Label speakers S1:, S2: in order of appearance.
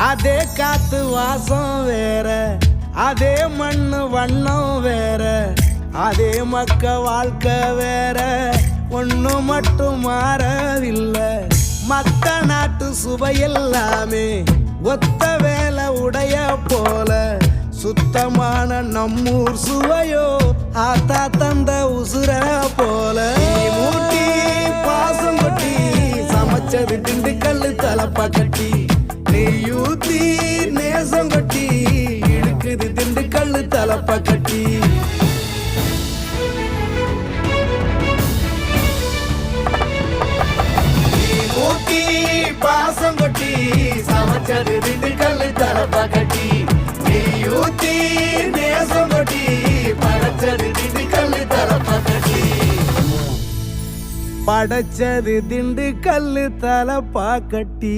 S1: அதே காத்து வாசம் வேற, அதே மண்ணு வண்ணம் வேற, அதே மக்க வாழ்க்கை வேற, ஒண்ணு மட்டும் மாறவில்லை. மத்த நாட்டு சுவையெல்லாமே ஒத்த வேலை உடைய போல, சுத்தமான நம்மூர் சுவையோ ஆத்தா தந்த உசுர போல. மூட்டி பாசம் கொட்டி சமைச்சது திண்டுக்கல் தலப்பா கட்டி, நெய்யூத்தி நேசம் கொட்டி இழுக்குது திண்டுக்கல் தலப்பா கட்டி. மூட்டி பாசம் கொட்டி சமைச்சது திண்டுக்கல் தலப்பா கட்டி, நெய்யூத்தி நேசம் கொட்டி படைச்சது திண்டுக்கல் தலப்பா கட்டி. படைச்சது திண்டுக்கல் தலப்பா கட்டி.